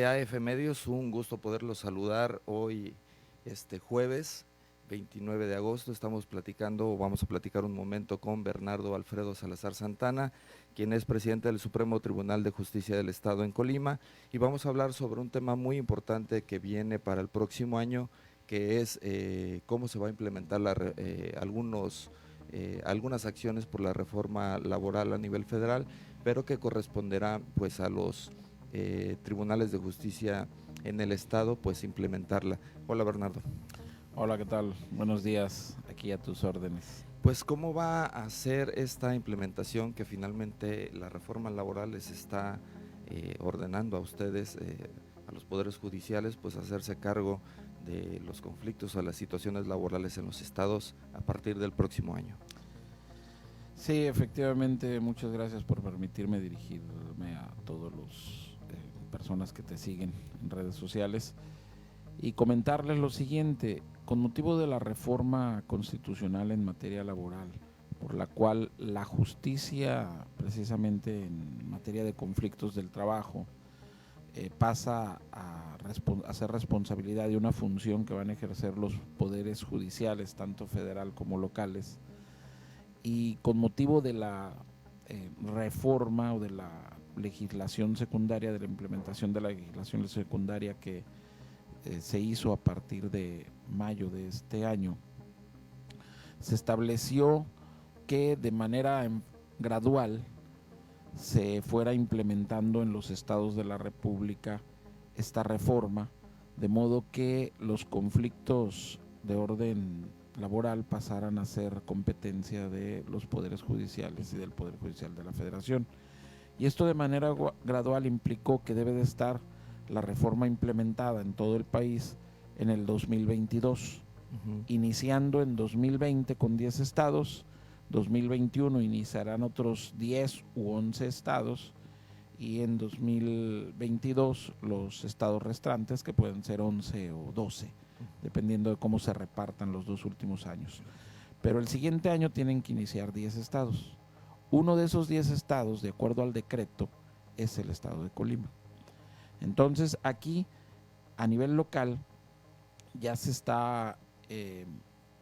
AF Medios, un gusto poderlos saludar hoy, jueves 29 de agosto. Vamos a platicar un momento con Bernardo Alfredo Salazar Santana, quien es presidente del Supremo Tribunal de Justicia del Estado en Colima, y vamos a hablar sobre un tema muy importante que viene para el próximo año, que es cómo se va a implementar algunas acciones por la reforma laboral a nivel federal, pero que corresponderá pues a los tribunales de justicia en el estado, pues implementarla. Hola, Bernardo. Hola, ¿qué tal? Buenos días, aquí a tus órdenes. Pues cómo va a ser esta implementación que finalmente la reforma laboral les está ordenando a ustedes, a los poderes judiciales, pues hacerse cargo de los conflictos o las situaciones laborales en los estados a partir del próximo año. Sí, efectivamente, muchas gracias por permitirme dirigirme a todos los personas que te siguen en redes sociales y comentarles lo siguiente. Con motivo de la reforma constitucional en materia laboral, por la cual la justicia, precisamente en materia de conflictos del trabajo, pasa a ser responsabilidad de una función que van a ejercer los poderes judiciales, tanto federal como locales, y con motivo de la reforma o de la legislación secundaria, de la implementación de la legislación secundaria que se hizo a partir de mayo de este año, se estableció que de manera gradual se fuera implementando en los estados de la República esta reforma, de modo que los conflictos de orden laboral pasaran a ser competencia de los poderes judiciales y del Poder Judicial de la Federación. Y esto de manera gradual implicó que debe de estar la reforma implementada en todo el país en el 2022, iniciando en 2020 con 10 estados, 2021 iniciarán otros 10 u 11 estados y en 2022 los estados restantes, que pueden ser 11 o 12, dependiendo de cómo se repartan los dos últimos años. Pero el siguiente año tienen que iniciar 10 estados. Uno de esos 10 estados, de acuerdo al decreto, es el estado de Colima. Entonces aquí, a nivel local, ya se está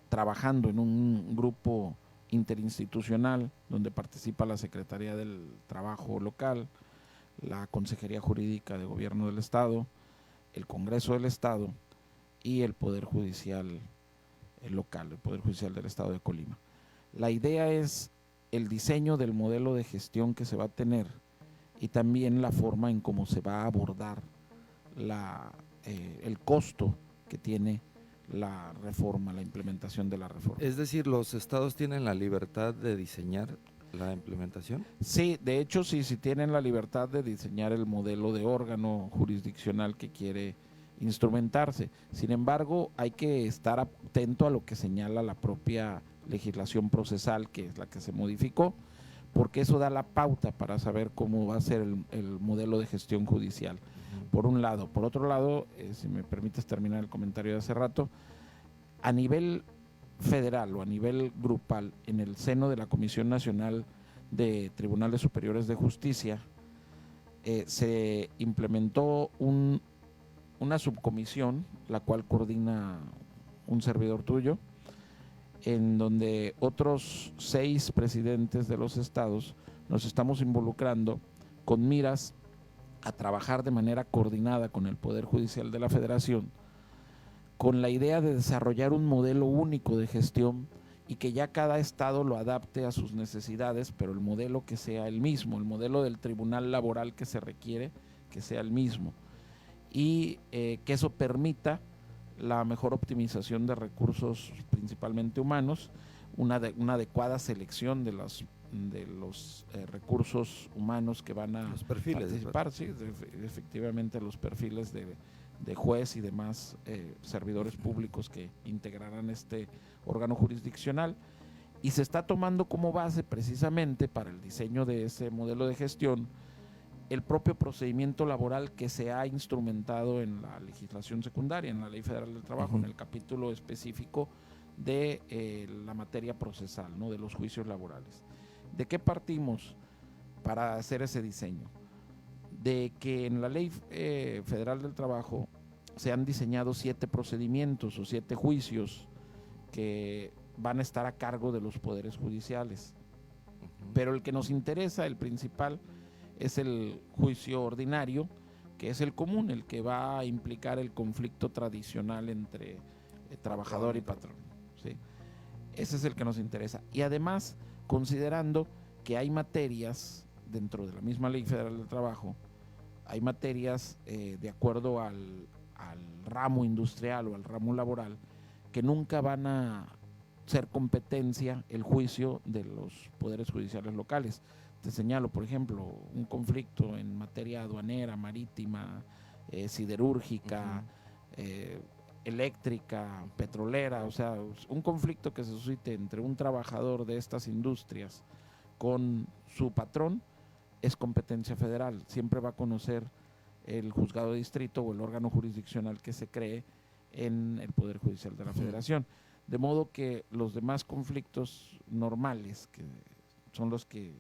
trabajando en un grupo interinstitucional donde participa la Secretaría del Trabajo local, la Consejería Jurídica de Gobierno del Estado, el Congreso del Estado y el Poder Judicial local, el Poder Judicial del Estado de Colima. La idea es el diseño del modelo de gestión que se va a tener y también la forma en cómo se va a abordar el costo que tiene la reforma, la implementación de la reforma. Es decir, ¿los estados tienen la libertad de diseñar la implementación? Sí, de hecho sí tienen la libertad de diseñar el modelo de órgano jurisdiccional que quiere instrumentarse. Sin embargo, hay que estar atento a lo que señala la propia legislación procesal, que es la que se modificó, porque eso da la pauta para saber cómo va a ser el modelo de gestión judicial, por un lado. Por otro lado, si me permites terminar el comentario de hace rato, a nivel federal o a nivel grupal, en el seno de la Comisión Nacional de Tribunales Superiores de Justicia, se implementó una subcomisión, la cual coordina un servidor tuyo, en donde otros 6 presidentes de los estados nos estamos involucrando con miras a trabajar de manera coordinada con el Poder Judicial de la Federación, con la idea de desarrollar un modelo único de gestión y que ya cada estado lo adapte a sus necesidades, pero el modelo que sea el mismo, el modelo del tribunal laboral que se requiere, que sea el mismo, y que eso permita la mejor optimización de recursos, principalmente humanos, una adecuada selección de los recursos humanos que van a participar, sí, efectivamente los perfiles de juez y demás servidores públicos que integrarán este órgano jurisdiccional, y se está tomando como base precisamente para el diseño de ese modelo de gestión el propio procedimiento laboral que se ha instrumentado en la legislación secundaria, en la Ley Federal del Trabajo, en el capítulo específico de la materia procesal, ¿no?, de los juicios laborales. ¿De qué partimos para hacer ese diseño? de que en la Ley Federal del Trabajo se han diseñado 7 procedimientos o 7 juicios que van a estar a cargo de los poderes judiciales. Pero el que nos interesa, el principal, es el juicio ordinario, que es el común, el que va a implicar el conflicto tradicional entre trabajador y patrón. ¿Sí? Ese es el que nos interesa. Y además, considerando que hay materias dentro de la misma Ley Federal del Trabajo, hay materias de acuerdo al ramo industrial o al ramo laboral que nunca van a ser competencia el juicio de los poderes judiciales locales. Te señalo, por ejemplo, un conflicto en materia aduanera, marítima, siderúrgica, eléctrica, petrolera, o sea, un conflicto que se suscite entre un trabajador de estas industrias con su patrón es competencia federal. Siempre va a conocer el juzgado de distrito o el órgano jurisdiccional que se cree en el Poder Judicial de la Federación. De modo que los demás conflictos normales, que son los que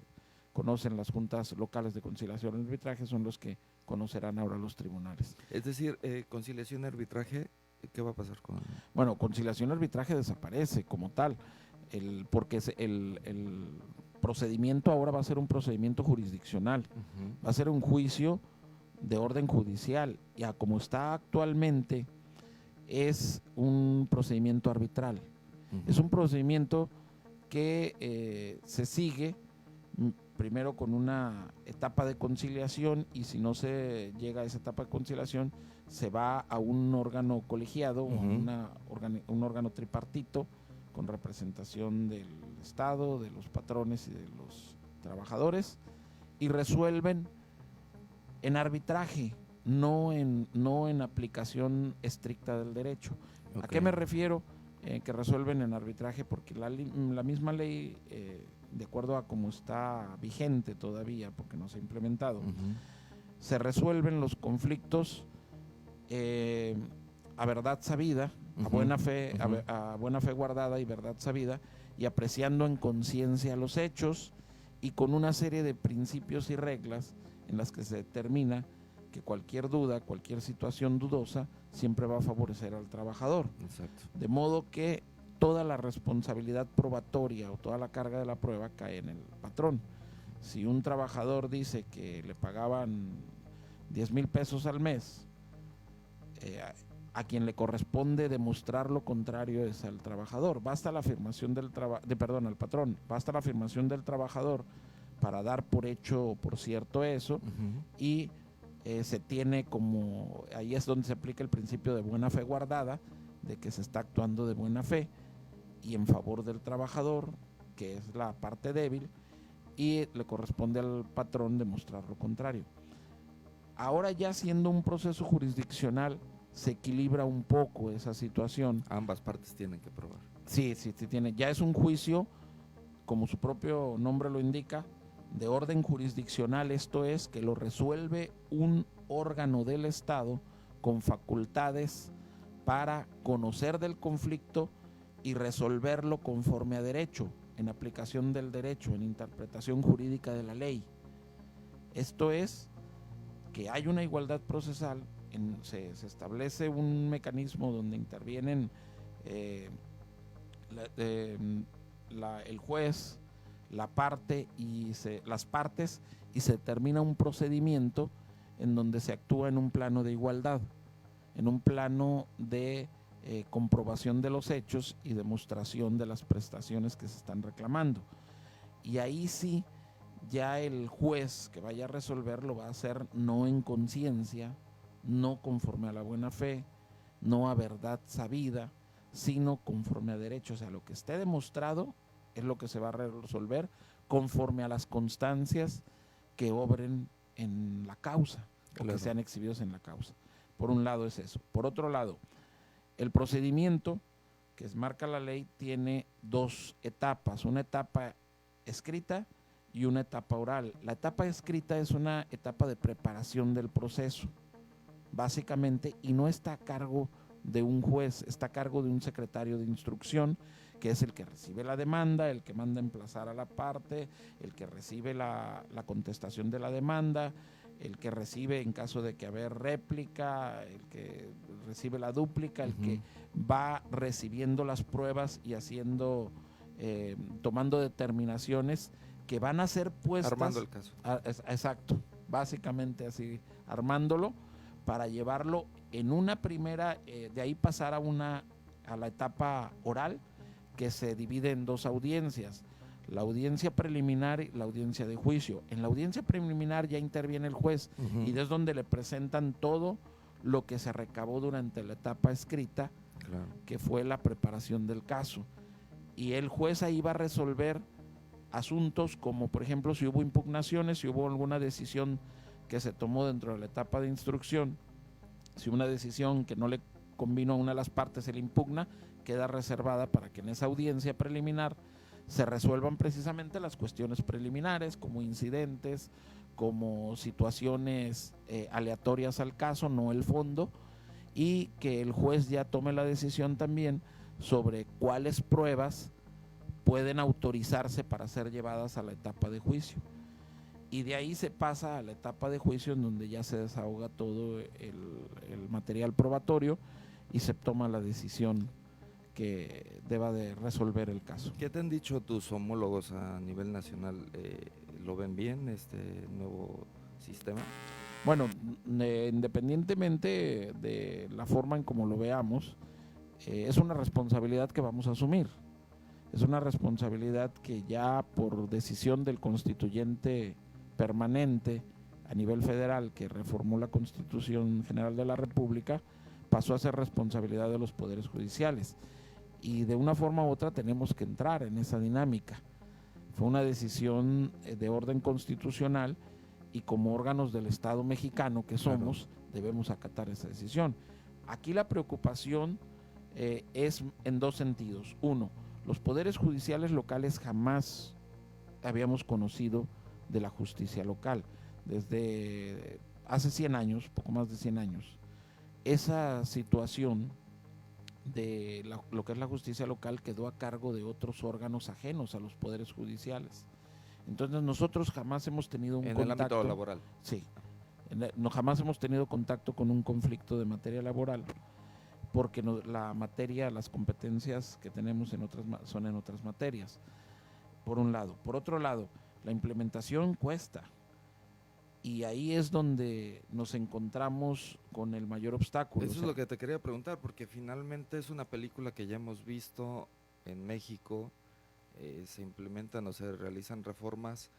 conocen las juntas locales de conciliación y arbitraje, son los que conocerán ahora los tribunales. Es decir, conciliación y arbitraje, ¿qué va a pasar con...? Bueno, conciliación y arbitraje desaparece como tal, porque el procedimiento ahora va a ser un procedimiento jurisdiccional, va a ser un juicio de orden judicial, y como está actualmente es un procedimiento arbitral. Es un procedimiento que se sigue primero con una etapa de conciliación, y si no se llega a esa etapa de conciliación se va a un órgano colegiado o a un órgano tripartito con representación del Estado, de los patrones y de los trabajadores, y resuelven en arbitraje, no en aplicación estricta del derecho. Okay. ¿A qué me refiero que resuelven en arbitraje? Porque la misma ley, de acuerdo a cómo está vigente todavía, porque no se ha implementado, se resuelven los conflictos a verdad sabida, a buena fe, a buena fe guardada y verdad sabida, y apreciando en conciencia los hechos, y con una serie de principios y reglas en las que se determina que cualquier duda, cualquier situación dudosa siempre va a favorecer al trabajador. Exacto. De modo que toda la responsabilidad probatoria o toda la carga de la prueba cae en el patrón. Si un trabajador dice que le pagaban 10,000 pesos al mes, a quien le corresponde demostrar lo contrario es al trabajador. Basta la afirmación al patrón, basta la afirmación del trabajador para dar por hecho o por cierto eso, y se tiene como, ahí es donde se aplica el principio de buena fe guardada, de que se está actuando de buena fe y en favor del trabajador, que es la parte débil, y le corresponde al patrón demostrar lo contrario. Ahora, ya siendo un proceso jurisdiccional, se equilibra un poco esa situación. Ambas partes tienen que probar. Sí, tiene. Ya es un juicio, como su propio nombre lo indica, de orden jurisdiccional, esto es, que lo resuelve un órgano del Estado con facultades para conocer del conflicto y resolverlo conforme a derecho, en aplicación del derecho, en interpretación jurídica de la ley. Esto es, que hay una igualdad procesal, se establece un mecanismo donde intervienen el juez, la parte y las partes, y se determina un procedimiento en donde se actúa en un plano de igualdad, en un plano de comprobación de los hechos y demostración de las prestaciones que se están reclamando. Y ahí sí, ya el juez que vaya a resolver lo va a hacer no en conciencia, no conforme a la buena fe, no a verdad sabida, sino conforme a derecho. O sea, lo que esté demostrado es lo que se va a resolver conforme a las constancias que obren en la causa, claro, o que sean exhibidos en la causa. Por un lado es eso. Por otro lado, el procedimiento que marca la ley tiene 2 etapas, una etapa escrita y una etapa oral. La etapa escrita es una etapa de preparación del proceso, básicamente, y no está a cargo de un juez, está a cargo de un secretario de instrucción, que es el que recibe la demanda, el que manda emplazar a la parte, el que recibe la contestación de la demanda, el que recibe en caso de que haber réplica, el que recibe la dúplica, el que va recibiendo las pruebas y haciendo, tomando determinaciones que van a ser puestas. Armando el caso. Exacto, básicamente así, armándolo para llevarlo en una primera, de ahí pasar a la etapa oral, que se divide en dos audiencias. La audiencia preliminar y la audiencia de juicio. En la audiencia preliminar ya interviene el juez y es donde le presentan todo lo que se recabó durante la etapa escrita, que fue la preparación del caso. Y el juez ahí va a resolver asuntos como, por ejemplo, si hubo impugnaciones, si hubo alguna decisión que se tomó dentro de la etapa de instrucción, si una decisión que no le convino a una de las partes se le impugna, queda reservada para que en esa audiencia preliminar se resuelvan precisamente las cuestiones preliminares, como incidentes, como situaciones aleatorias al caso, no el fondo, y que el juez ya tome la decisión también sobre cuáles pruebas pueden autorizarse para ser llevadas a la etapa de juicio. Y de ahí se pasa a la etapa de juicio, en donde ya se desahoga todo el material probatorio y se toma la decisión que deba de resolver el caso. ¿Qué te han dicho tus homólogos a nivel nacional? ¿Lo ven bien este nuevo sistema? Bueno, independientemente de la forma en cómo lo veamos, es una responsabilidad que vamos a asumir. Es una responsabilidad que ya por decisión del constituyente permanente a nivel federal, que reformó la Constitución General de la República, pasó a ser responsabilidad de los poderes judiciales. Y de una forma u otra tenemos que entrar en esa dinámica. Fue una decisión de orden constitucional y como órganos del Estado mexicano que somos, debemos acatar esa decisión. Aquí la preocupación es en dos sentidos. Uno, los poderes judiciales locales jamás habíamos conocido de la justicia local. Desde hace 100 años, poco más de 100 años, esa situación de lo que es la justicia local quedó a cargo de otros órganos ajenos a los poderes judiciales. Entonces nosotros jamás hemos tenido un contacto. En el ámbito laboral. Sí, no, jamás hemos tenido contacto con un conflicto de materia laboral, porque la materia, las competencias que tenemos son en otras materias, por un lado. Por otro lado, la implementación cuesta. Y ahí es donde nos encontramos con el mayor obstáculo. Eso es lo que te quería preguntar, porque finalmente es una película que ya hemos visto en México, se implementan o se realizan reformas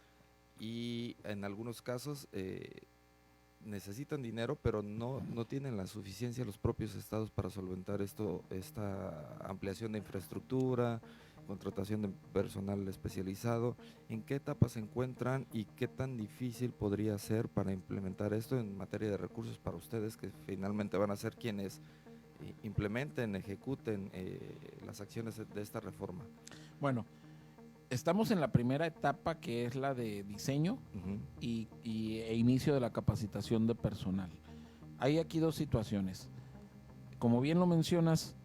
y en algunos casos necesitan dinero, pero no tienen la suficiencia los propios estados para solventar esta ampliación de infraestructura, contratación de personal especializado. ¿En qué etapa se encuentran y qué tan difícil podría ser para implementar esto en materia de recursos para ustedes, que finalmente van a ser quienes implementen, ejecuten las acciones de esta reforma? Bueno, estamos en la primera etapa, que es la de diseño e inicio de la capacitación de personal. Hay aquí dos situaciones. Como bien lo mencionas,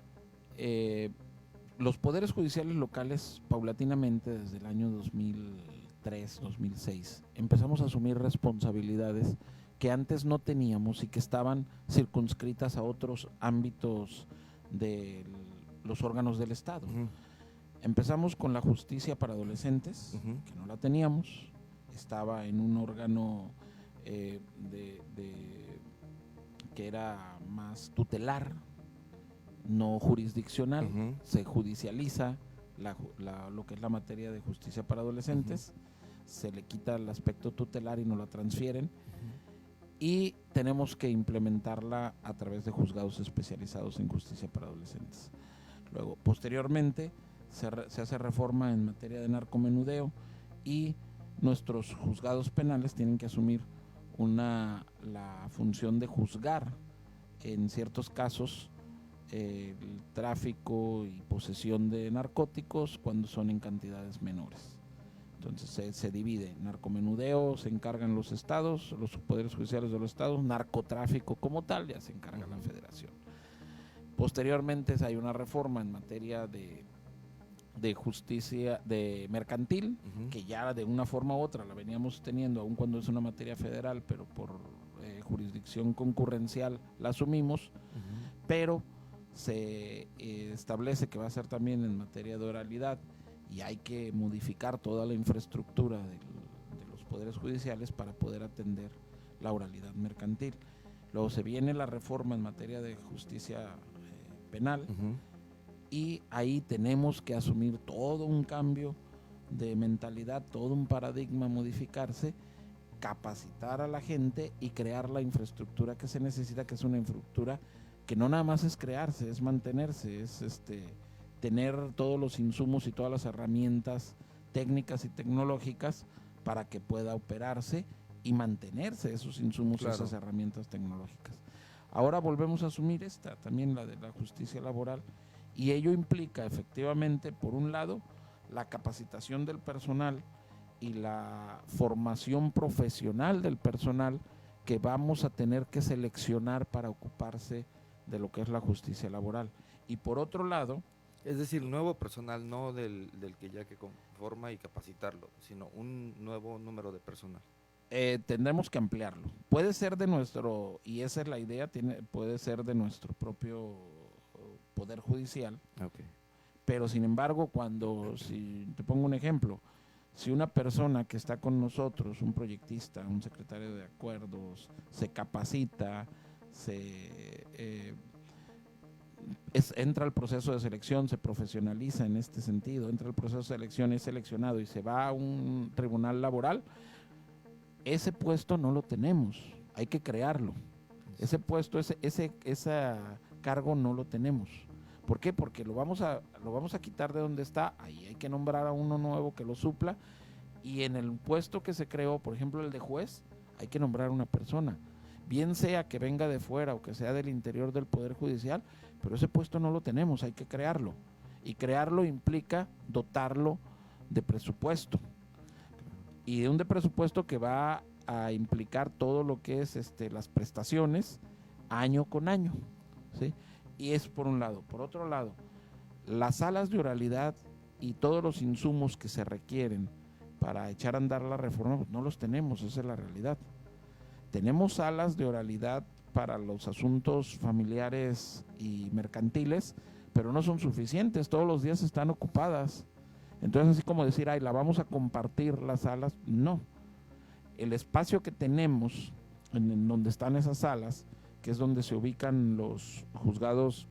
los poderes judiciales locales, paulatinamente desde el año 2003, 2006, empezamos a asumir responsabilidades que antes no teníamos y que estaban circunscritas a otros ámbitos de los órganos del Estado. Empezamos con la justicia para adolescentes, que no la teníamos, estaba en un órgano que era más tutelar, no jurisdiccional. Se judicializa lo que es la materia de justicia para adolescentes, se le quita el aspecto tutelar y nos la transfieren, y tenemos que implementarla a través de juzgados especializados en justicia para adolescentes. Luego, posteriormente, se hace reforma en materia de narcomenudeo y nuestros juzgados penales tienen que asumir la función de juzgar en ciertos casos el tráfico y posesión de narcóticos cuando son en cantidades menores. Entonces se divide. Narcomenudeo se encargan los estados, los poderes judiciales de los estados. Narcotráfico como tal ya se encarga la federación. Posteriormente hay una reforma en materia de de justicia de mercantil, que ya de una forma u otra la veníamos teniendo, aun cuando es una materia federal, pero por jurisdicción concurrencial la asumimos, pero se establece que va a ser también en materia de oralidad y hay que modificar toda la infraestructura de los poderes judiciales para poder atender la oralidad mercantil. Luego se viene la reforma en materia de justicia penal, y ahí tenemos que asumir todo un cambio de mentalidad, todo un paradigma modificarse, capacitar a la gente y crear la infraestructura que se necesita, que es una infraestructura que no nada más es crearse, es mantenerse, es tener todos los insumos y todas las herramientas técnicas y tecnológicas para que pueda operarse y mantenerse esos insumos, esas herramientas tecnológicas. Ahora volvemos a asumir también la de la justicia laboral, y ello implica efectivamente, por un lado, la capacitación del personal y la formación profesional del personal que vamos a tener que seleccionar para ocuparse de lo que es la justicia laboral. Y por otro lado, es decir, nuevo personal, no del que ya que conforma y capacitarlo, sino un nuevo número de personal. Tendremos que ampliarlo. Puede ser de nuestro, y esa es la idea, puede ser de nuestro propio Poder Judicial, pero sin embargo, si te pongo un ejemplo, si una persona que está con nosotros, un proyectista, un secretario de acuerdos, se capacita, entra al proceso de selección, se profesionaliza en este sentido, entra al proceso de selección, es seleccionado y se va a un tribunal laboral, ese puesto no lo tenemos, hay que crearlo. Ese puesto, ese cargo no lo tenemos. ¿Por qué? Porque lo vamos a quitar de donde está, ahí hay que nombrar a uno nuevo que lo supla, y en el puesto que se creó, por ejemplo el de juez, hay que nombrar una persona, bien sea que venga de fuera o que sea del interior del Poder Judicial, pero ese puesto no lo tenemos, hay que crearlo, y crearlo implica dotarlo de presupuesto, y de un presupuesto que va a implicar todo lo que es las prestaciones año con año, ¿sí? Y es por un lado. Por otro lado, las salas de oralidad y todos los insumos que se requieren para echar a andar la reforma, pues no los tenemos, esa es la realidad. Tenemos salas de oralidad para los asuntos familiares y mercantiles, pero no son suficientes, todos los días están ocupadas. Entonces, así como decir, la vamos a compartir las salas, no. El espacio que tenemos en donde están esas salas, que es donde se ubican los juzgados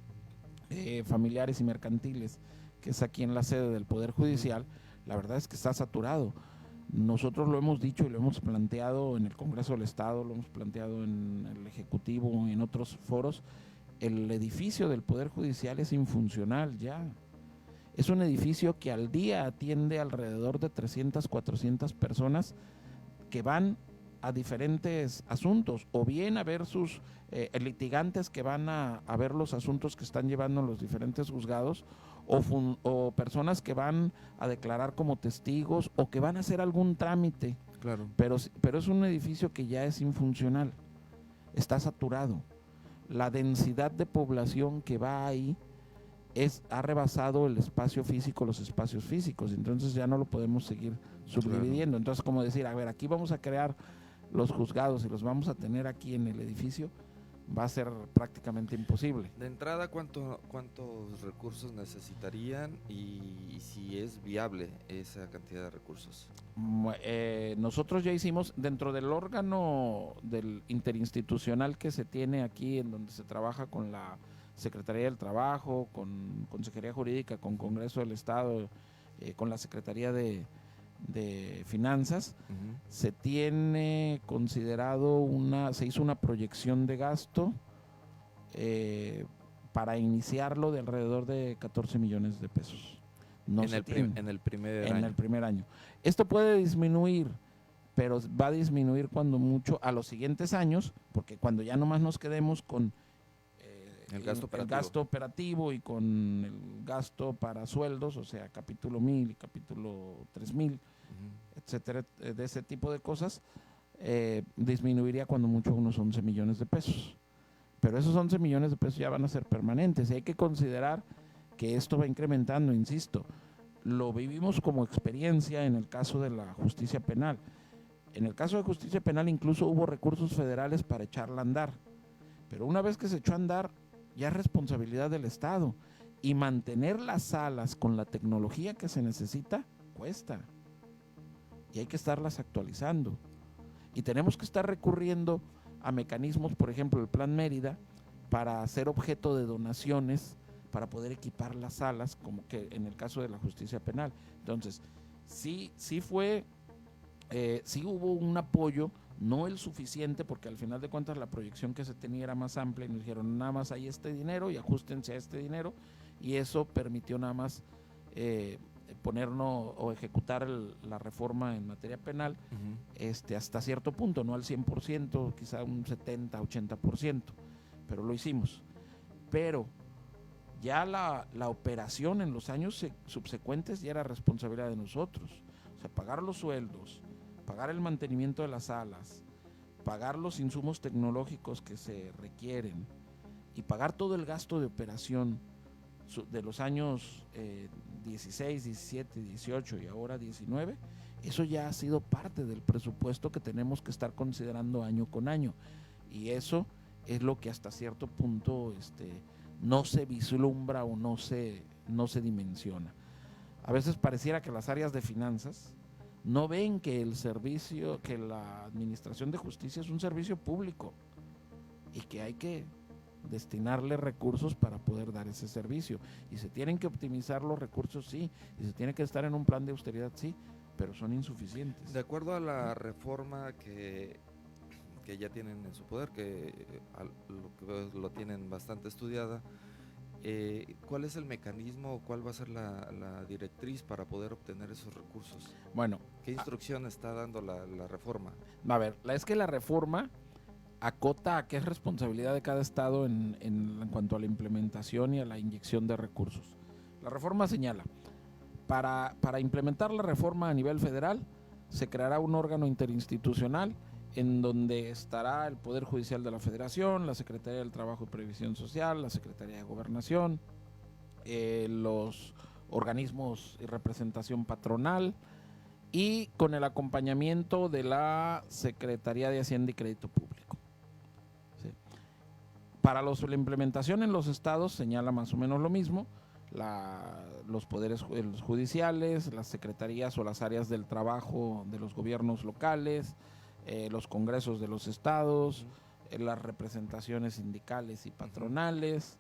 familiares y mercantiles, que es aquí en la sede del Poder Judicial, la verdad es que está saturado. Nosotros lo hemos dicho y lo hemos planteado en el Congreso del Estado, lo hemos planteado en el Ejecutivo, en otros foros. El edificio del Poder Judicial es infuncional ya. Es un edificio que al día atiende alrededor de 300, 400 personas que van a diferentes asuntos, o bien a ver sus litigantes que van a ver los asuntos que están llevando los diferentes juzgados, o personas que van a declarar como testigos o que van a hacer algún trámite. Claro. Pero es un edificio que ya es infuncional, está saturado. La densidad de población que va ahí ha rebasado el espacio físico, los espacios físicos, entonces ya no lo podemos seguir subdividiendo. Entonces, como decir, aquí vamos a crear los juzgados y los vamos a tener aquí en el edificio, va a ser prácticamente imposible. De entrada, ¿cuántos recursos necesitarían y si es viable esa cantidad de recursos? Nosotros ya hicimos, dentro del órgano del interinstitucional que se tiene aquí, en donde se trabaja con la Secretaría del Trabajo, con Consejería Jurídica, con Congreso del Estado, con la Secretaría de Finanzas, se tiene considerado se hizo una proyección de gasto para iniciarlo de alrededor de 14 millones de pesos. En el primer año. Esto puede disminuir, pero va a disminuir cuando mucho a los siguientes años, porque cuando ya nomás nos quedemos con el gasto operativo y con el gasto para sueldos, o sea, capítulo 1000 y capítulo 3000, etcétera, de ese tipo de cosas, disminuiría cuando mucho unos 11 millones de pesos. Pero esos 11 millones de pesos ya van a ser permanentes, y hay que considerar que esto va incrementando, insisto. lo vivimos como experiencia en el caso de la justicia penal. En el caso de justicia penal incluso hubo recursos federales para echarla a andar, pero una vez que se echó a andar ya es responsabilidad del Estado, y mantener las salas con la tecnología que se necesita cuesta, y hay que estarlas actualizando, y tenemos que estar recurriendo a mecanismos, por ejemplo el Plan Mérida, para ser objeto de donaciones para poder equipar las salas, como que en el caso de la justicia penal. Entonces, sí hubo un apoyo, no el suficiente, porque al final de cuentas la proyección que se tenía era más amplia, y nos dijeron nada más hay este dinero y ajustense a este dinero, y eso permitió nada más ponernos o ejecutar la reforma en materia penal hasta cierto punto, no al 100%, quizá un 70-80%, pero lo hicimos. Pero ya la operación en los años subsecuentes ya era responsabilidad de nosotros. O sea, pagar los sueldos, pagar el mantenimiento de las salas, pagar los insumos tecnológicos que se requieren y pagar todo el gasto de operación de los años 16, 17, 18 y ahora 19, eso ya ha sido parte del presupuesto que tenemos que estar considerando año con año, y eso es lo que hasta cierto punto no se vislumbra o no se dimensiona. A veces pareciera que las áreas de finanzas no ven que el servicio, que la administración de justicia es un servicio público y que hay que destinarle recursos para poder dar ese servicio, y se tienen que optimizar los recursos, sí, y se tiene que estar en un plan de austeridad, sí, pero son insuficientes. De acuerdo a la reforma que ya tienen en su poder, que lo tienen bastante estudiada, ¿cuál es el mecanismo o cuál va a ser la directriz para poder obtener esos recursos? Bueno, ¿qué instrucción está dando la reforma? A ver, es que la reforma acota a qué es responsabilidad de cada estado en cuanto a la implementación y a la inyección de recursos. La reforma señala, para implementar la reforma a nivel federal, se creará un órgano interinstitucional en donde estará el Poder Judicial de la Federación, la Secretaría del Trabajo y Previsión Social, la Secretaría de Gobernación, los organismos y representación patronal, y con el acompañamiento de la Secretaría de Hacienda y Crédito Público. ¿Sí? Para la implementación en los estados señala más o menos lo mismo, los poderes judiciales, las secretarías o las áreas del trabajo de los gobiernos locales, los congresos de los estados, las representaciones sindicales y patronales,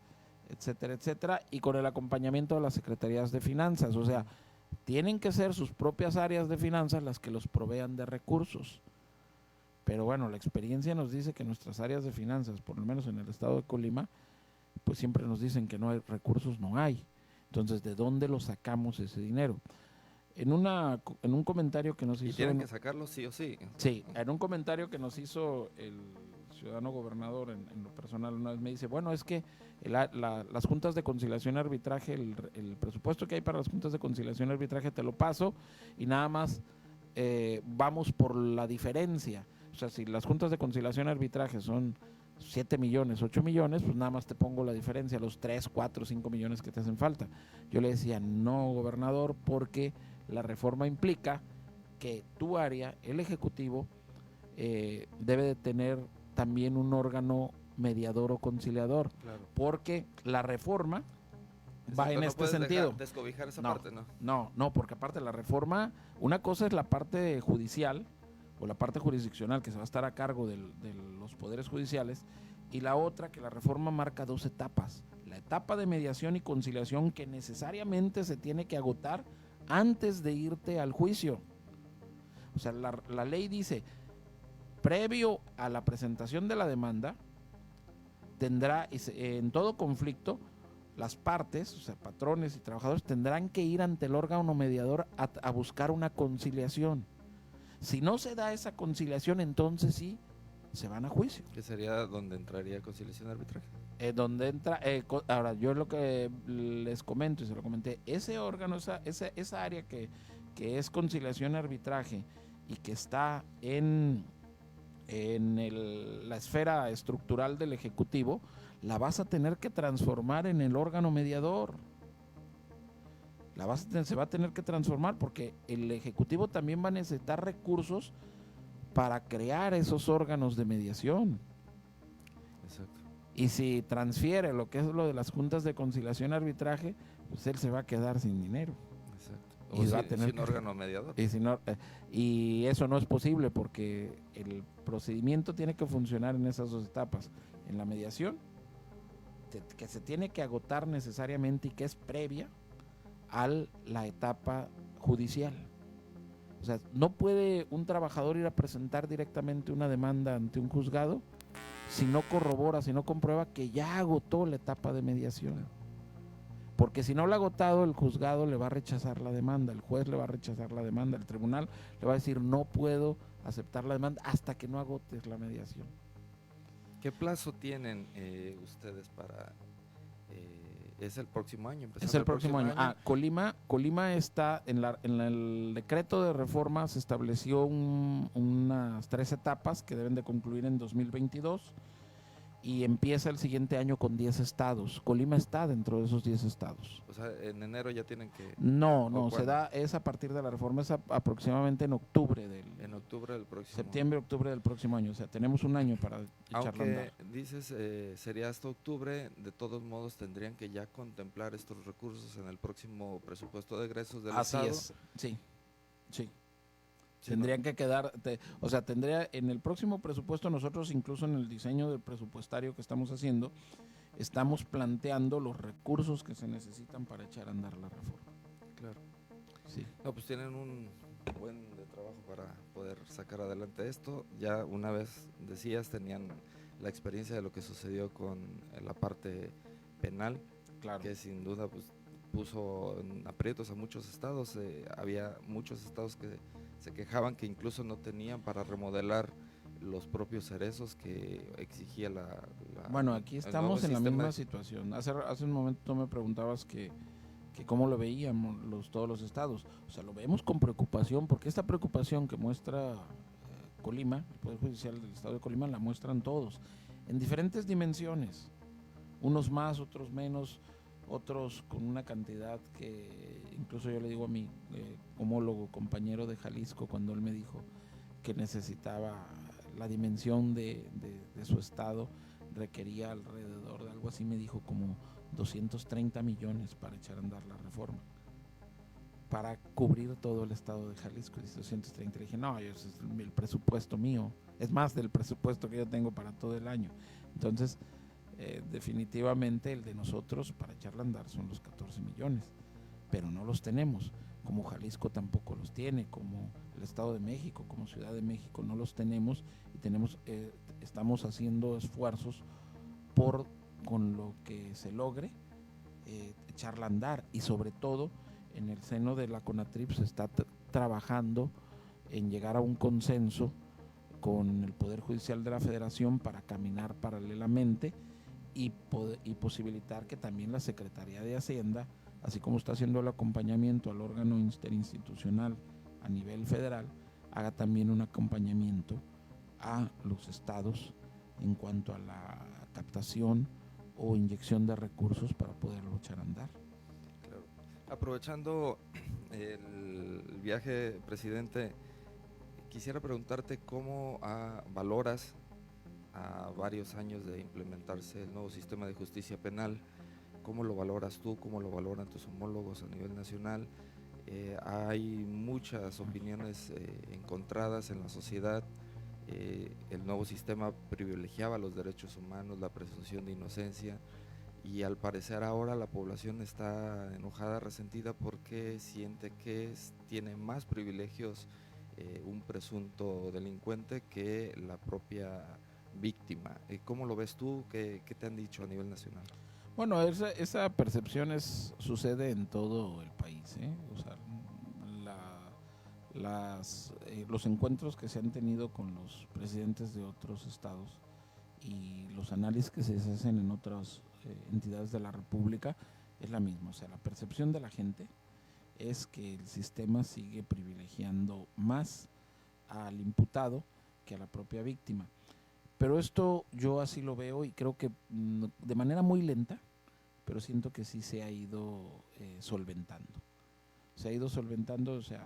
etcétera, etcétera, y con el acompañamiento de las secretarías de finanzas. O sea, tienen que ser sus propias áreas de finanzas las que los provean de recursos. Pero bueno, la experiencia nos dice que nuestras áreas de finanzas, por lo menos en el estado de Colima, pues siempre nos dicen que no hay recursos, no hay. Entonces, ¿de dónde lo sacamos ese dinero? En un comentario que nos hizo... ¿Y tienen que sacarlo sí o sí? Sí, en un comentario que nos hizo el ciudadano gobernador en lo personal una vez me dice, bueno, es que las juntas de conciliación y arbitraje, el presupuesto que hay para las juntas de conciliación y arbitraje te lo paso y nada más vamos por la diferencia. O sea, si las juntas de conciliación y arbitraje son 7 millones, 8 millones, pues nada más te pongo la diferencia, los 3, 4, 5 millones que te hacen falta. Yo le decía, no, gobernador, porque la reforma implica que tu área, el Ejecutivo, debe de tener también un órgano mediador o conciliador, claro, porque la reforma va en este sentido. Descobijar esa parte, ¿no? No, porque aparte la reforma, una cosa es la parte judicial o la parte jurisdiccional que se va a estar a cargo de los poderes judiciales, y la otra que la reforma marca 2 etapas. La etapa de mediación y conciliación que necesariamente se tiene que agotar antes de irte al juicio. O sea, la ley dice, previo a la presentación de la demanda, tendrá, en todo conflicto, las partes, o sea, patrones y trabajadores, tendrán que ir ante el órgano mediador a buscar una conciliación. Si no se da esa conciliación, entonces sí, se van a juicio. ¿Qué sería donde entraría conciliación y arbitraje? Donde entra, ahora yo lo que les comento y se lo comenté, ese órgano, esa área que es conciliación y arbitraje y que está en la esfera estructural del Ejecutivo, la vas a tener que transformar en el órgano mediador. se va a tener que transformar, porque el Ejecutivo también va a necesitar recursos para crear esos órganos de mediación. Exacto. Y si transfiere lo que es lo de las juntas de conciliación y arbitraje, pues él se va a quedar sin dinero. Exacto. Y va a tener sin órgano mediador. Y eso no es posible, porque el procedimiento tiene que funcionar en esas dos etapas. En la mediación, que se tiene que agotar necesariamente y que es previa a la etapa judicial. O sea, no puede un trabajador ir a presentar directamente una demanda ante un juzgado si no corrobora, si no comprueba que ya agotó la etapa de mediación. Porque si no la ha agotado, el juzgado le va a rechazar la demanda, el juez le va a rechazar la demanda, el tribunal le va a decir no puedo aceptar la demanda hasta que no agotes la mediación. ¿Qué plazo tienen ustedes para... es el próximo año? Es el próximo año. Colima está en el decreto de reforma, se estableció unas 3 etapas que deben de concluir en 2022 y empieza el siguiente año con 10 estados. Colima está dentro de esos 10 estados. O sea, en enero ya tienen que... No, es a partir de la reforma, es aproximadamente en octubre En octubre del próximo... Septiembre, octubre del próximo año, o sea, tenemos un año para echarlo a andar. Aunque dices, sería hasta octubre, de todos modos tendrían que ya contemplar estos recursos en el próximo presupuesto de egresos del Estado. Así es, sí. Tendrían que quedar, tendría en el próximo presupuesto, nosotros incluso en el diseño del presupuestario que estamos haciendo, estamos planteando los recursos que se necesitan para echar a andar la reforma. Claro. Sí. No, pues tienen un buen de trabajo para poder sacar adelante esto. Ya una vez decías, tenían la experiencia de lo que sucedió con la parte penal, claro, que sin duda pues puso en aprietos a muchos estados. Había muchos estados que se quejaban que incluso no tenían para remodelar los propios cerezos que exigía Bueno, aquí estamos en la misma situación. Hace un momento tú me preguntabas que cómo lo veíamos todos los estados. O sea, lo vemos con preocupación, porque esta preocupación que muestra Colima, el Poder Judicial del Estado de Colima, la muestran todos, en diferentes dimensiones. Unos más, otros menos, otros con una cantidad que incluso yo le digo a mi homólogo, compañero de Jalisco, cuando él me dijo que necesitaba la dimensión de su estado, requería alrededor de algo así, me dijo como 230 millones para echar a andar la reforma, para cubrir todo el estado de Jalisco. Y 230, le dije, no, ese es el presupuesto mío, es más del presupuesto que yo tengo para todo el año. Entonces, definitivamente el de nosotros para echarla a andar son los 14 millones, pero no los tenemos, como Jalisco tampoco los tiene, como el Estado de México, como Ciudad de México no los tenemos, y estamos haciendo esfuerzos con lo que se logre echarla a andar, y sobre todo en el seno de la CONATRIP se está trabajando en llegar a un consenso con el Poder Judicial de la Federación para caminar paralelamente y posibilitar que también la Secretaría de Hacienda, así como está haciendo el acompañamiento al órgano interinstitucional a nivel federal, haga también un acompañamiento a los estados en cuanto a la captación o inyección de recursos para poderlo echar a andar. Claro. Aprovechando el viaje, presidente, quisiera preguntarte cómo valoras a varios años de implementarse el nuevo sistema de justicia penal. ¿Cómo lo valoras tú? ¿Cómo lo valoran tus homólogos a nivel nacional? Hay muchas opiniones encontradas en la sociedad. El nuevo sistema privilegiaba los derechos humanos, la presunción de inocencia, y al parecer ahora la población está enojada, resentida, porque siente que tiene más privilegios un presunto delincuente que la propia víctima. ¿Cómo lo ves tú? ¿Qué te han dicho a nivel nacional? Bueno, esa percepción sucede en todo el país, ¿eh? O sea, los encuentros que se han tenido con los presidentes de otros estados y los análisis que se hacen en otras entidades de la República es la misma. O sea, la percepción de la gente es que el sistema sigue privilegiando más al imputado que a la propia víctima. Pero esto yo así lo veo, y creo que de manera muy lenta, pero siento que sí se ha ido solventando. se ha ido solventando, o sea,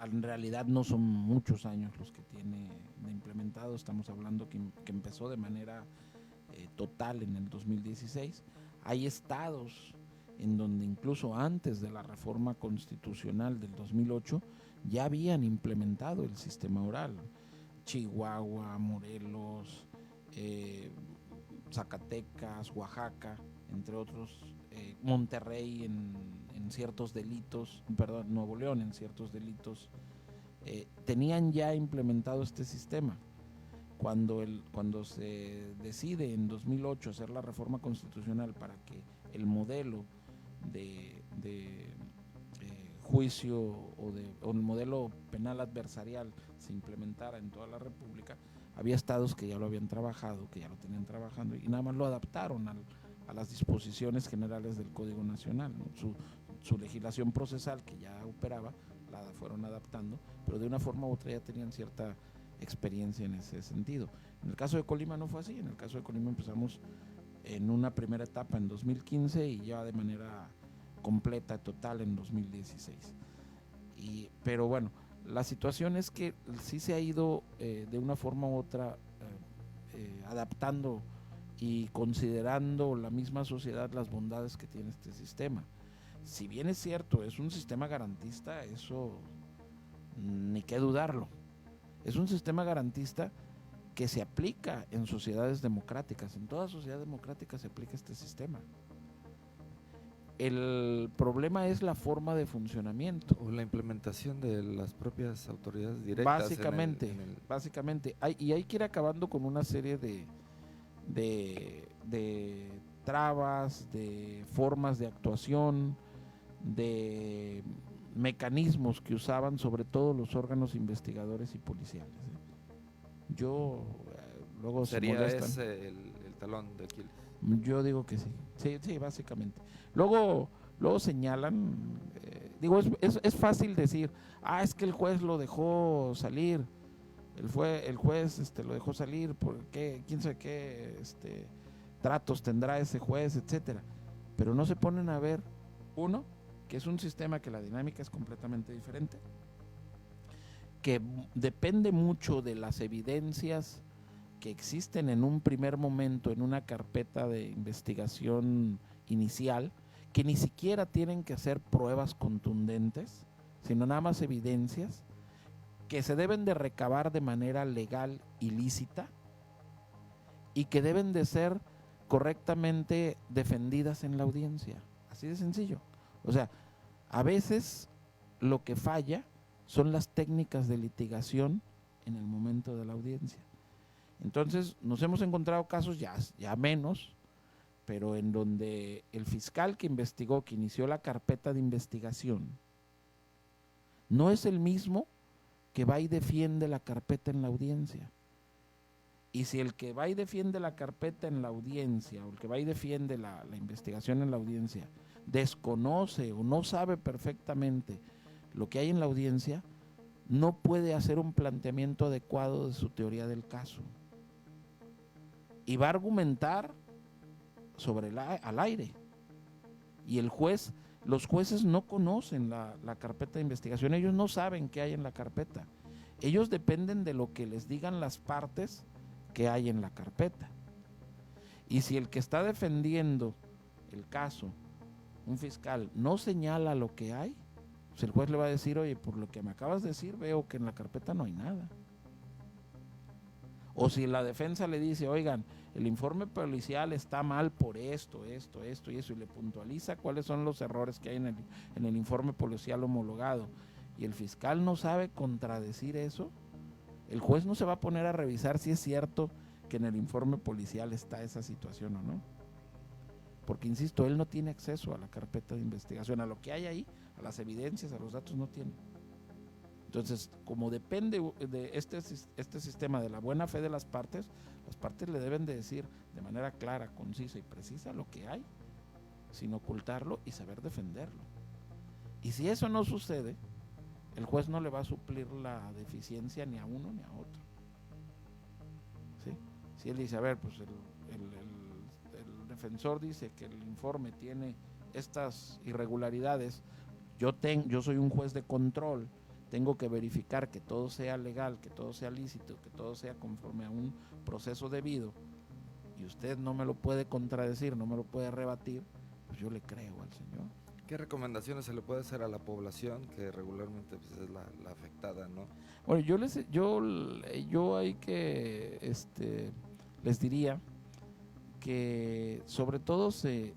en realidad no son muchos años los que tiene de implementado, estamos hablando que empezó de manera total en el 2016. Hay estados en donde incluso antes de la reforma constitucional del 2008 ya habían implementado el sistema oral. Chihuahua, Morelos, Zacatecas, Oaxaca, entre otros, Monterrey en ciertos delitos, perdón, Nuevo León en ciertos delitos, tenían ya implementado este sistema. Cuando se decide en 2008 hacer la reforma constitucional para que el modelo de juicio o el modelo penal adversarial se implementara en toda la República, había estados que ya lo habían trabajado, que ya lo tenían trabajando y nada más lo adaptaron a las disposiciones generales del Código Nacional, ¿no? Su legislación procesal que ya operaba la fueron adaptando, pero de una forma u otra ya tenían cierta experiencia en ese sentido. En el caso de Colima no fue así. En el caso de Colima empezamos en una primera etapa en 2015 y ya de manera completa, total en 2016. Pero bueno, la situación es que sí se ha ido de una forma u otra adaptando y considerando la misma sociedad las bondades que tiene este sistema. Si bien es cierto, es un sistema garantista, eso ni qué dudarlo. Es un sistema garantista que se aplica en sociedades democráticas. En toda sociedad democrática se aplica este sistema. El problema es la forma de funcionamiento. O la implementación de las propias autoridades directas. Básicamente. Y hay que ir acabando con una serie de trabas, de formas de actuación, de mecanismos que usaban sobre todo los órganos investigadores y policiales. Luego ¿sería ese el talón de Aquiles? Yo digo que sí, básicamente. Luego señalan, es fácil decir, es que el juez lo dejó salir, el juez lo dejó salir, porque quién sabe qué tratos tendrá ese juez, etcétera. Pero no se ponen a ver, uno, que es un sistema que la dinámica es completamente diferente, que depende mucho de las evidencias que existen en un primer momento en una carpeta de investigación inicial, que ni siquiera tienen que ser pruebas contundentes, sino nada más evidencias que se deben de recabar de manera legal y lícita y que deben de ser correctamente defendidas en la audiencia. Así de sencillo. O sea, a veces lo que falla son las técnicas de litigación en el momento de la audiencia. Entonces nos hemos encontrado casos ya menos, pero en donde el fiscal que investigó, que inició la carpeta de investigación, no es el mismo que va y defiende la carpeta en la audiencia. Y si el que va y defiende la carpeta en la audiencia, o el que va y defiende la investigación en la audiencia, desconoce o no sabe perfectamente lo que hay en la audiencia, no puede hacer un planteamiento adecuado de su teoría del caso. Y va a argumentar al aire. Y los jueces no conocen la carpeta de investigación, ellos no saben qué hay en la carpeta. Ellos dependen de lo que les digan las partes que hay en la carpeta. Y si el que está defendiendo el caso, un fiscal, no señala lo que hay, pues el juez le va a decir, oye, por lo que me acabas de decir, veo que en la carpeta no hay nada. O si la defensa le dice, oigan, el informe policial está mal por esto y eso, y le puntualiza cuáles son los errores que hay en el informe policial homologado, y el fiscal no sabe contradecir eso, el juez no se va a poner a revisar si es cierto que en el informe policial está esa situación o no. Porque, insisto, él no tiene acceso a la carpeta de investigación, a lo que hay ahí, a las evidencias, a los datos, no tiene. Entonces, como depende de este sistema de la buena fe de las partes le deben de decir de manera clara, concisa y precisa lo que hay, sin ocultarlo y saber defenderlo. Y si eso no sucede, el juez no le va a suplir la deficiencia ni a uno ni a otro. ¿Sí? Si él dice, a ver, pues el defensor dice que el informe tiene estas irregularidades, Yo soy un juez de control, tengo que verificar que todo sea legal, que todo sea lícito, que todo sea conforme a un proceso debido, y usted no me lo puede contradecir, no me lo puede rebatir, pues yo le creo al señor. ¿Qué recomendaciones se le puede hacer a la población que regularmente pues, es la afectada, ¿no? Bueno, yo hay que les diría que sobre todo se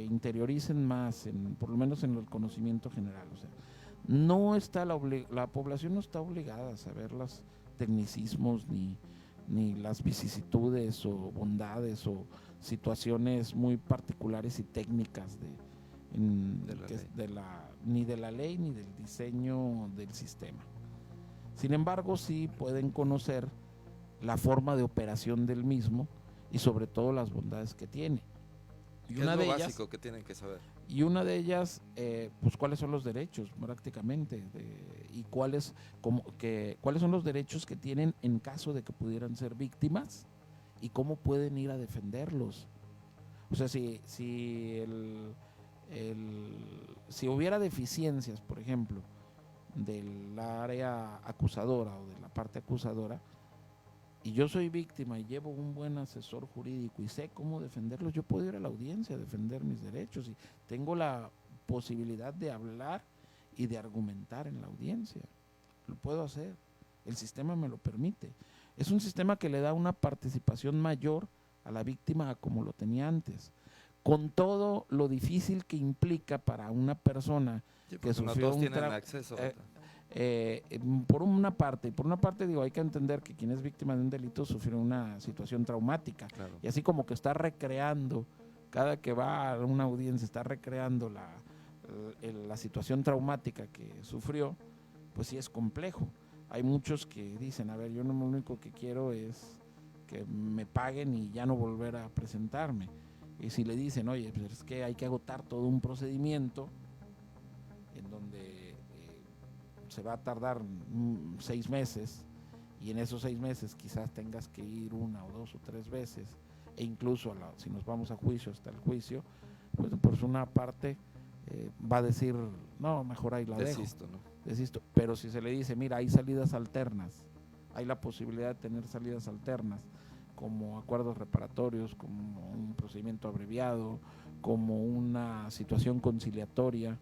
interioricen más, por lo menos en el conocimiento general. O sea, no está la población no está obligada a saber los tecnicismos ni las vicisitudes o bondades o situaciones muy particulares y técnicas ni de la ley ni del diseño del sistema. Sin embargo, sí pueden conocer la forma de operación del mismo y sobre todo las bondades que tiene. Y una de ellas, básico que tienen que saber. Y una de ellas, pues cuáles son los derechos prácticamente y cuáles son los derechos que tienen en caso de que pudieran ser víctimas y cómo pueden ir a defenderlos. O sea, si hubiera deficiencias, por ejemplo, del área acusadora o de la parte acusadora, y yo soy víctima y llevo un buen asesor jurídico y sé cómo defenderlos, yo puedo ir a la audiencia a defender mis derechos y tengo la posibilidad de hablar y de argumentar en la audiencia. Lo puedo hacer, el sistema me lo permite. Es un sistema que le da una participación mayor a la víctima a como lo tenía antes, con todo lo difícil que implica para una persona que sufrió no todos tienen acceso. por una parte digo, hay que entender que quien es víctima de un delito sufrió una situación traumática, claro. Y así como que está recreando, cada que va a una audiencia está recreando la situación traumática que sufrió, pues sí es complejo. Hay muchos que dicen, a ver, yo lo único que quiero es que me paguen y ya no volver a presentarme. Y si le dicen, oye, pues es que hay que agotar todo un procedimiento en donde se va a tardar 6 meses y en esos 6 meses quizás tengas que ir 1 o 2 o 3 veces e incluso si nos vamos a juicio hasta el juicio, pues una parte va a decir, no, mejor ahí la desisto, dejo, ¿no? Desisto. Pero si se le dice, mira, hay salidas alternas, hay la posibilidad de tener salidas alternas como acuerdos reparatorios, como un procedimiento abreviado, como una situación conciliatoria.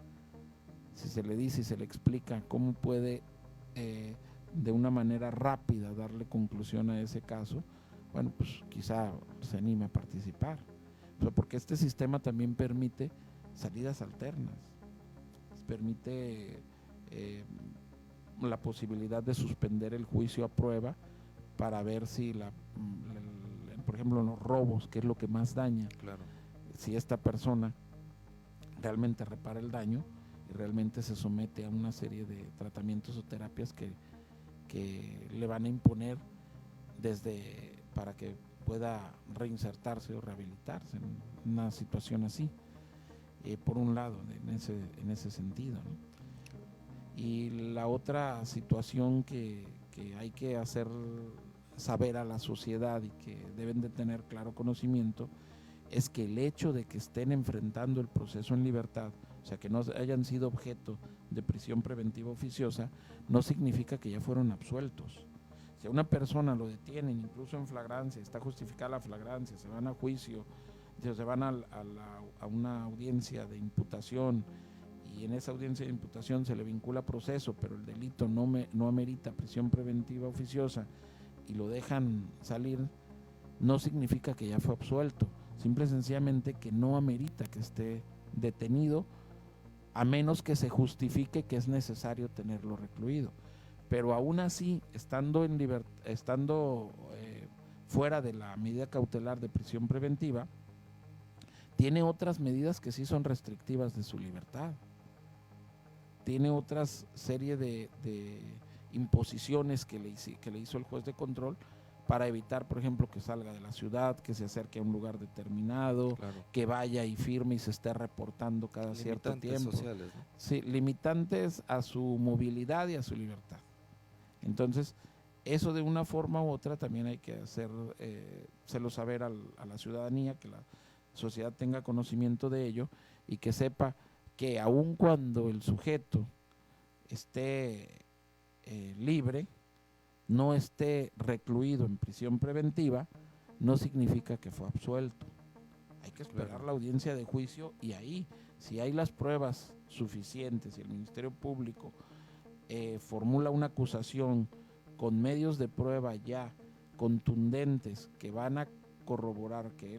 Si se le dice y se le explica cómo puede de una manera rápida darle conclusión a ese caso, bueno, pues quizá se anime a participar. O sea, porque este sistema también permite salidas alternas, permite la posibilidad de suspender el juicio a prueba para ver si por ejemplo, los robos, que es lo que más daña, claro. Si esta persona realmente repara el daño y realmente se somete a una serie de tratamientos o terapias que le van a imponer para que pueda reinsertarse o rehabilitarse en una situación así, por un lado, en ese sentido, ¿no? Y la otra situación que hay que hacer saber a la sociedad y que deben de tener claro conocimiento es que el hecho de que estén enfrentando el proceso en libertad, o sea, que no hayan sido objeto de prisión preventiva oficiosa, no significa que ya fueron absueltos. Si a una persona lo detienen, incluso en flagrancia, está justificada la flagrancia, se van a juicio, se van a una audiencia de imputación y en esa audiencia de imputación se le vincula proceso, pero el delito no amerita prisión preventiva oficiosa y lo dejan salir, no significa que ya fue absuelto, simple y sencillamente que no amerita que esté detenido, a menos que se justifique que es necesario tenerlo recluido. Pero aún así, estando fuera de la medida cautelar de prisión preventiva, tiene otras medidas que sí son restrictivas de su libertad. Tiene otras serie de imposiciones que le hizo el juez de control para evitar, por ejemplo, que salga de la ciudad, que se acerque a un lugar determinado, claro, que vaya y firme y se esté reportando cada cierto tiempo. Sociales, ¿no? Sí, limitantes a su movilidad y a su libertad. Entonces, eso de una forma u otra también hay que hacerlo saber a la ciudadanía, que la sociedad tenga conocimiento de ello y que sepa que aun cuando el sujeto esté libre, no esté recluido en prisión preventiva, no significa que fue absuelto. Hay que esperar la audiencia de juicio y ahí, si hay las pruebas suficientes y el Ministerio Público formula una acusación con medios de prueba ya contundentes que van a corroborar que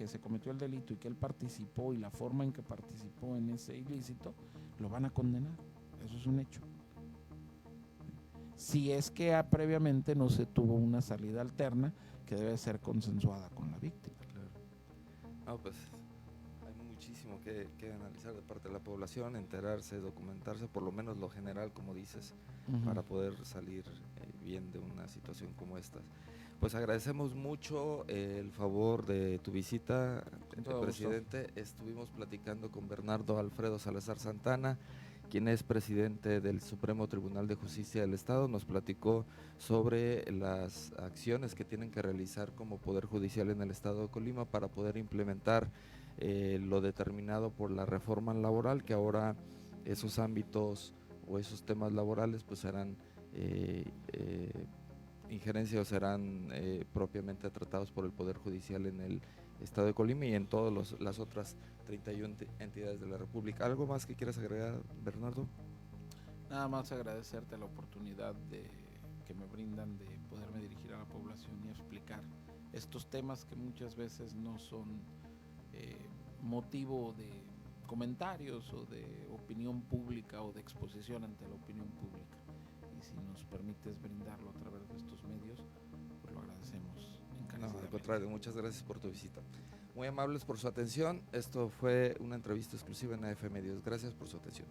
se cometió el delito y que él participó y la forma en que participó en ese ilícito, lo van a condenar. Eso es un hecho. Si es que previamente no se tuvo una salida alterna que debe ser consensuada con la víctima. Claro. No, pues hay muchísimo que analizar de parte de la población, enterarse, documentarse, por lo menos lo general, como dices, para poder salir bien de una situación como esta. Pues agradecemos mucho el favor de tu visita, presidente. Gusto. Estuvimos platicando con Bernardo Alfredo Salazar Santana, quien es presidente del Supremo Tribunal de Justicia del Estado. Nos platicó sobre las acciones que tienen que realizar como Poder Judicial en el Estado de Colima para poder implementar lo determinado por la reforma laboral, que ahora esos ámbitos o esos temas laborales pues serán injerencia o serán propiamente tratados por el Poder Judicial en el Estado de Colima y en todas las otras 31 entidades de la República. ¿Algo más que quieras agregar, Bernardo? Nada más agradecerte la oportunidad que me brindan de poderme dirigir a la población y explicar estos temas que muchas veces no son motivo de comentarios o de opinión pública o de exposición ante la opinión pública. Y si nos permites brindarlo a través de estos medios, pues lo agradecemos encarecidamente. No, al contrario, muchas gracias por tu visita. Muy amables por su atención. Esto fue una entrevista exclusiva en AF Medios. Gracias por su atención.